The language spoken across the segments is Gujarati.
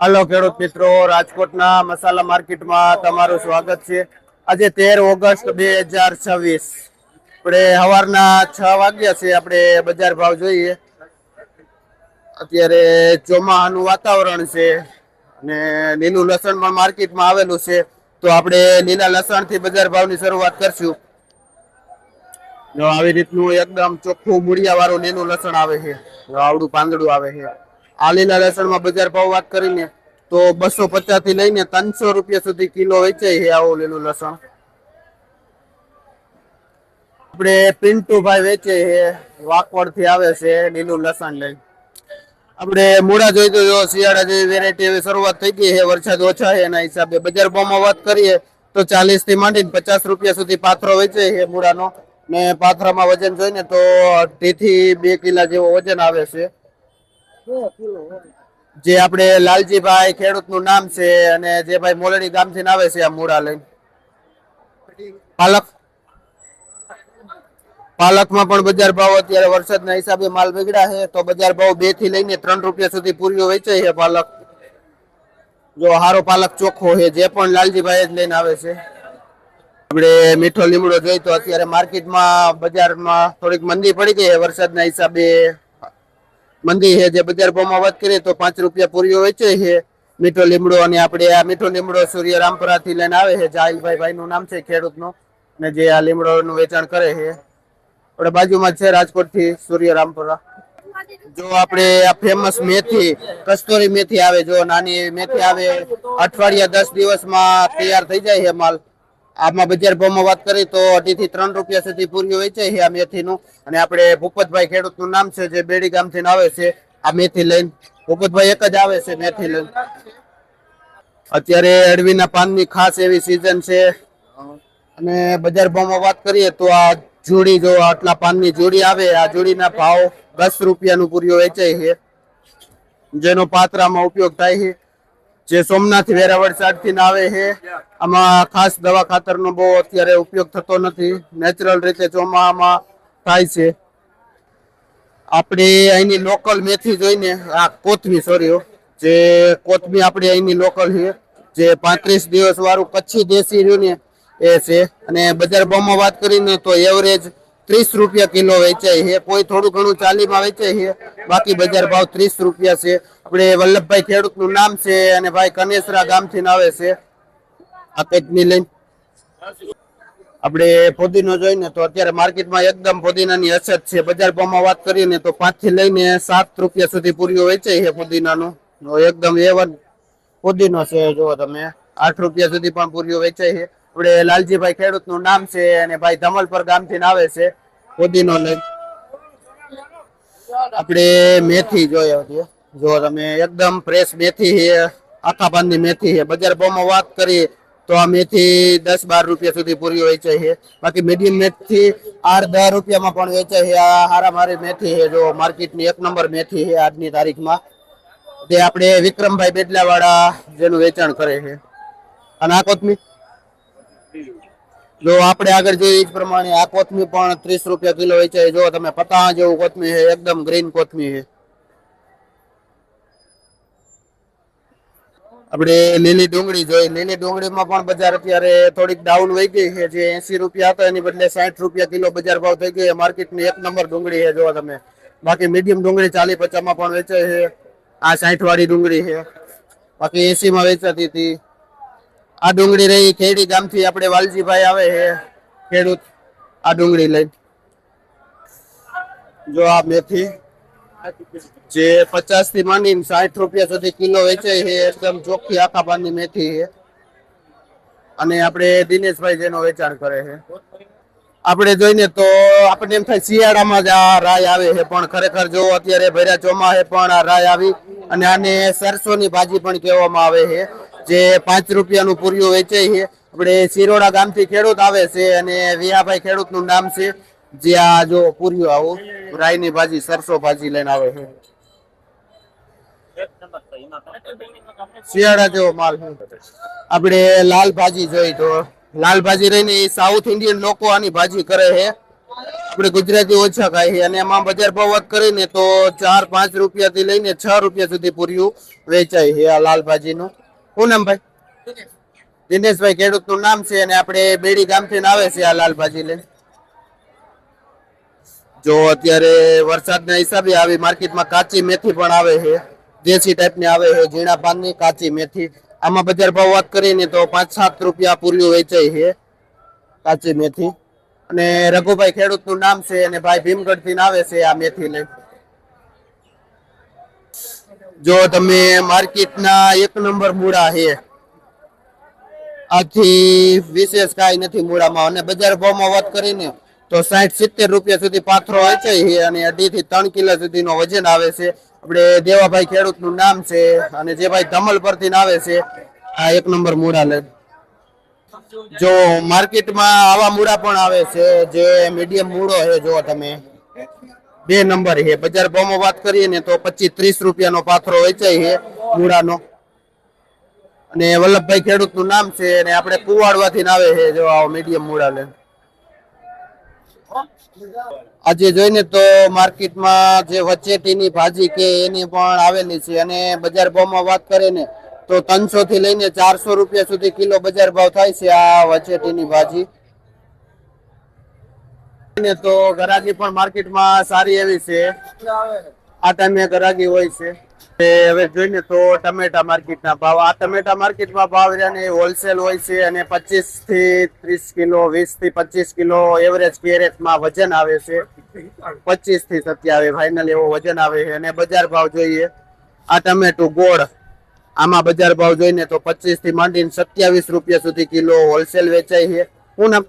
हेलो खेडूत मित्रों, राजकोटना मसाला मार्केटમાં તમારું સ્વાગત છે। આજે 13 ઓગસ્ટ 2026 આપણે સવારના 6 વાગ્યા છે। આપણે બજાર ભાવ જોઈએ। અત્યારે ચોમાહાનું વાતાવરણ છે અને લીલું લસણ પણ માર્કેટમાં આવેલું છે, તો આપણે લીલા લસણથી બજાર ભાવની શરૂઆત કરશું। જો આવી રીતનું એકદમ ચોખ્ખું મૂળિયા વાળું લીલું લસણ આવે છે, જો આવડું પાંદડું આવે છે। આ લીલા લસણમાં બજાર ભાવ વાત કરીને તો 250 થી લઈને 300 રૂપિયા સુધી કિલો વેચાય છે આવું લીલું લસણ। આપણે પિન્ટુભાઈ વેચે છે, વાકવડ થી આવે છે લીલું લસણ લઈ। આપણે મૂળા જોઈ તો જો શિયાળા જેવી વેરાયટી હવે શરૂઆત થઈ ગઈ છે, વરસાદ ઓછા છે એના હિસાબે બજાર ભાવમાં વાત કરીએ તો 40 થી માંડીને 50 રૂપિયા સુધી પાથરો વેચાય છે મૂળાનો। ને પાથરામાં વજન જોઈને તો 1.5 થી 2 કિલા જેવો વજન આવે છે। જે આપણે લાલજીભાઈ ખેડૂતનું નામ છે અને જે ભાઈ મોલડી ગામથી આવે છે આ મૂળા લઈને। પાલકમાં પણ બજાર ભાવ અત્યારે વરસાદના હિસાબે માલ બગડ્યા છે, તો બજાર ભાવ 2 થી લઈને 3 રૂપિયા સુધી પૂરીઓ વેચાય છે પાલક। જો હારો પાલક ચોખ્ખો છે, જે પણ લાલજીભાઈ જ લઈને આવે છે। આપણે મીઠો લીમડો જોઈ તો અત્યારે માર્કેટમાં બજારમાં થોડીક મંદી પડી ગઈ છે વરસાદના હિસાબે મંદી છે। જે બજાર ભાવમાં વાત કરીએ તો 5 રૂપિયા પૂરીઓ વેચાય છે મીઠો લીમડો। અને આપણે આ મીઠો લીમડો સૂર્યરામપુરા થી લઈને આવે છે, જાહિલભાઈ ભાઈનું નામ છે ખેડૂતનું, ને જે આ લીમડોનું વેચાણ કરે છે। આપણે બાજુમાં છે રાજકોટ થી સૂર્યરામપુરા। જો આપણે આ ફેમસ મેથી કસ્તુરી મેથી આવે, જો નાની મેથી આવે, અઠવાડિયા 10 દિવસમાં તૈયાર થઈ જાય છે માલ। આમાં બજાર ભાવમાં વાત કરીએ તો 2.5 થી 3 રૂપિયા સુધી પૂરીઓ વેચાય છે આ મેથીનું। અને આપણે ભૂપતભાઈ ખેડૂતનું નામ છે, જે બેડી ગામથી આવે છે આ મેથી લઈને। ભૂપતભાઈ એક જ આવે છે મેથી લઈને। અત્યારે અળવીના પાનની ખાસ એવી સીઝન છે અને બજાર ભાવમાં વાત કરીએ તો આ જોડી, જો આટલા પાનની જોડી આવે, આ જોડીના ભાવ 10 રૂપિયાનું પૂરીઓ વેચાય છે, જેનો પાત્રામાં ઉપયોગ થાય છે। જે સોમનાથ વેરાવળ સાઈડ થી આવે છે, આમાં ખાસ દવા ખાતરનો બહુ અત્યારે ઉપયોગ થતો નથી, નેચરલ રીતે ચોમામાં થાય છે। આપણે અહીંની લોકલ મેથી જોઈને આ કોથમી, સોરી, જે કોથમી આપણે અહીંની લોકલ છે, જે 35 દિવસ વાળું કચ્છી દેશી રહ્યું ને એ છે। અને બજાર ભાવમાં વાત કરીને તો એવરેજ 30 રૂપિયા કિલો વેચાય છે, કોઈ થોડું ઘણું 40 માં વેચાય છે, બાકી બજાર ભાવ 30 રૂપિયા છે। આપણે વલ્લભભાઈ ખેડૂતનું નામ છે અને ભાઈ કનેસરા ગામથી આવે છે આ પેકની લઈને। આપણે ફુદીનો જોઈને તો અત્યારે માર્કેટમાં એકદમ ફુદીનાની અછત છે। બજાર ભાવમાં વાત કરીએ ને તો 5 થી લઈને 7 રૂપિયા સુધી પૂરીઓ વેચાય છે ફુદીનાનું। એકદમ A1 ફુદીનો છે, જો તમે 8 રૂપિયા સુધી પણ પૂરીઓ વેચાય છે। આપણે લાલજીભાઈ ખેડૂતનું નામ છે અને ભાઈ ધમલપર ગામથી આવે છે ફુદીનો લઈને। આપણે મેથી જોઈએ, જો તમે એકદમ ફ્રેશ મેથી છે, આખા પાનની મેથી છે। બજાર ભાવમાં વાત કરીએ તો આ મેથી 10-12 રૂપિયા સુધી પૂરીઓ વેચાય છે, બાકી મીડિયમ મેથી 8-10 રૂપિયામાં પણ વેચાય છે। આ હારામારી મેથી છે, જો માર્કેટની 1 નંબર મેથી છે આજની તારીખમાં, તે આપણે વિક્રમભાઈ બેડલાવાળા જેનું વેચાણ કરે છે। અને આ કોથમી જો આપણે આગળ જોઈએ એ પ્રમાણે આ કોથમી પણ 30 રૂપિયા કિલો વેચાય। જો તમે પતા જેવું કોથમી છે, એકદમ ગ્રીન કોથમી છે। આપણે લીલી ડુંગળી જોઈ, લીલી ડુંગળીમાં પણ બજાર અત્યારે થોડીક ડાઉન વહી ગઈ છે। જે 80 રૂપિયા હતા એની બદલે 60 રૂપિયા કિલો બજાર ભાવ થઈ ગઈ। માર્કેટની 1 નંબર ડુંગળી છે, જો તમે। બાકી મીડિયમ ડુંગળી 40-50 માં પણ વેચાય છે। આ 60 વાળી ડુંગળી છે, બાકી 80 માં વેચાતી હતી। આ ડુંગળી રહી ખેડી ગામથી આપણે વાલજીભાઈ આવે છે ખેડૂત, આ ડુંગળી લઈ। જો આ મેથી જે 50 થી માંડીને 60 રૂપિયા સુધી કિલો વેચાય છે, એકદમ ચોખ્ખી આખા પાનની મેથી છે। અને આપણે દિનેશભાઈ જેનો વેચાણ કરે છે। આપણે જોઈને તો આપણને એમ થાય શિયાળામાં જ આ રાય આવે છે, પણ ખરેખર જો અત્યારે ભર્યા ચોમાસે પણ આ રાય આવી। અને આને સરસોની ભાજી પણ કહેવામાં આવે છે, જે 5 રૂપિયાનું પૂરીઓ વેચાય છે। આપણે શિરોડા ગામથી ખેડૂત આવે છે અને વિયાભાઈ ખેડૂતનું નામ છે, જે આ જો પૂરીઓ આવું રાયની ભાજી, સરસો ભાજી લઈને આવે છે। શિયાળા જેવો માલ। આપણે લાલ ભાજી જોઈ તો લાલ ભાજી રહીને સાઉથ ઇન્ડિયન લોકો આની ભાજી કરે છે। આપણે ગુજરાતી ઓછા ખાઈએ અને એમાં બજાર ભાવ વાત કરીને તો 4-5 રૂપિયાથી લઈને 6 રૂપિયા સુધી પૂર્યું વેચાય છે આ લાલ ભાજીનું. શું નામ ભાઈ? દિનેશભાઈ ખેડૂતનું નામ છે અને આપણે બેડી ગામથી આવે છે આ લાલ ભાજી લઈને. જો અત્યારે વરસાદના હિસાબે આવી માર્કેટમાં કાચી મેથી પણ આવે છે, દેશી ટાઈપની આવે છે, ઝીણા પાનની કાચી મેથી. આમાં બજાર ભાવ વાત કરીને તો 5-7 રૂપિયા પૂર્યું વેચાય છે કાચી મેથી. અને રઘુભાઈ ખેડૂતનું નામ છે અને ભાઈ ભીમગઢ થી આવે છે આ મેથી લઈને. જો તમે માર્કેટના 1 નંબર મૂળા છે, આથી વિશેષ કાંઈ નથી મૂળામાં. અને બજાર ભાવમાં વાત કરીને તો 60-70 રૂપિયા સુધી પાથરો વેચાય છે અને 2.5 થી 3 કિલો સુધીનો વજન આવે છે. આપણે દેવાભાઈ ખેડૂતનું નામ છે અને જે ભાઈ ધમલ પરથી આવે છે આ 1 નંબર મૂળા લઈને. જો માર્કેટમાં આવા મૂળા પણ આવે છે જે મીડિયમ મૂળો છે. જો તમે 2 નંબર છે. બજાર ભાવમાં વાત કરીએ ને તો 25-30 રૂપિયાનો પાથરો વેચાય છે મૂળાનો. અને વલ્લભભાઈ ખેડૂતનું નામ છે અને આપણે કુવાડવાથી આવે છે જો આવો મીડિયમ મૂળા લઈને. આજે જોઈને તો માર્કેટમાં જે વચેટીની ભાજી કે એની પણ આવેલી છે અને બજાર ભાવમાં વાત કરીએ ને તો 300 થી લઈને 400 રૂપિયા સુધી કિલો બજાર ભાવ થાય છે આ વચેટીની ભાજી. તો ગરાગી પણ માર્કેટમાં સારી એવી છે. આ ટાઈમે ગરાગી હોય છે. હવે જોઈને તો ટમેટા માર્કેટના ભાવ. આ ટમેટા માર્કેટમાં ભાવ રહ્યા હોલસેલ હોય છે અને 25 થી 30 કિલો, 20 થી 25 કિલો એવરેજ કેરેટમાં વજન આવે છે. 25 થી 27 ફાઇનલ એવો વજન આવે છે. અને બજાર ભાવ જોઈએ આ ટમેટું ગોળ, આમાં બજાર ભાવ જોઈને તો 25 થી માંડીને 27 રૂપિયા સુધી કિલો હોલસેલ વેચાય છે. શું નામ?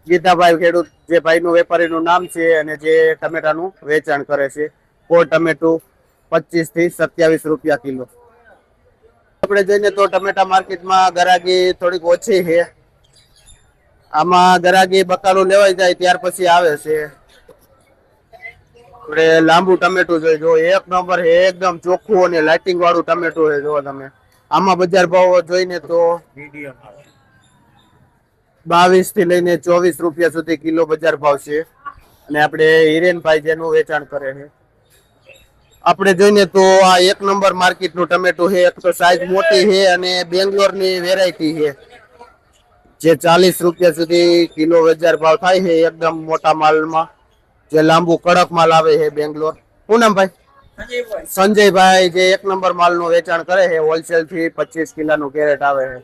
ગીતાભાઈ ખેડૂત જે ભાઈનું વેપારીનું નામ છે અને જે ટમેટાનું વેચાણ કરે છે. ગોળ ટમેટું 25 થી 27 રૂપિયા કિલો. આપણે જોઈને તો ટમેટા માર્કેટમાં ગરાગી થોડીક ઓછી છે. આમાં ગરાગી બકાલું લેવાઈ જાય ત્યાર પછી આવે છે. આપણે લાંબુ ટમેટું જોઈ જો 1 નંબર છે, એકદમ ચોખ્ખું અને લાઇટિંગ વાળું ટમેટું છે. જો તમે આમાં બજાર ભાવ જોઈને તો 22 થી લઈને 24 રૂપિયા સુધી કિલો બજાર ભાવ છે. અને આપણે હિરેનભાઈ જેનું વેચાણ કરે છે. આપણે જોઈને તો આ 1 નંબર માર્કેટનું ટમેટું છે. એક તો સાઈઝ મોટી છે અને બેંગ્લોરની વેરાયટી છે જે 40 રૂપિયા સુધી કિલો બજાર ભાવ થાય છે એકદમ મોટા માલમાં. જે લાંબુ કડક માલ આવે છે બેંગ્લોર. શું નામ ભાઈ? સંજયભાઈ જે 1 નંબર માલનું વેચાણ કરે છે. હોલસેલ થી 25 કિલોનું કેરેટ આવે છે.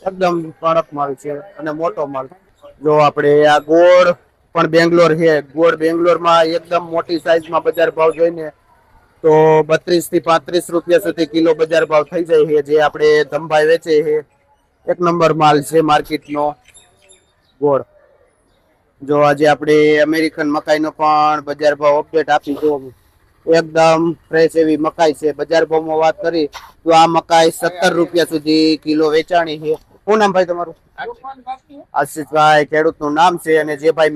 એકદમ કડક માલ છે અને મોટો માલ. જો આપણે આ ગોળ પણ બેંગ્લોર છે. ગોળ બેંગ્લોરમાં એકદમ મોટી સાઈઝમાં બજાર ભાવ જોઈને તો 32 થી 35 રૂપિયા સુધી કિલો બજાર ભાવ થઈ જાય છે. જે આપણે ધમભાઈ વેચે છે 1 નંબર માલ છે માર્કેટનો ગોળ. જો આજે આપણે અમેરિકન મકાઈનો પણ બજાર ભાવ અપડેટ આપી દો. એકદમ ફ્રેશ એવી મકાઈ છે. બજાર ભાવમાં વાત કરી તો આ મકાઈ 17 રૂપિયા સુધી કિલો વેચાણી છે. શું નામ ભાઈ તમારું? આશીષભાઈ ખેડૂતનું નામ છે અને જે ભાઈ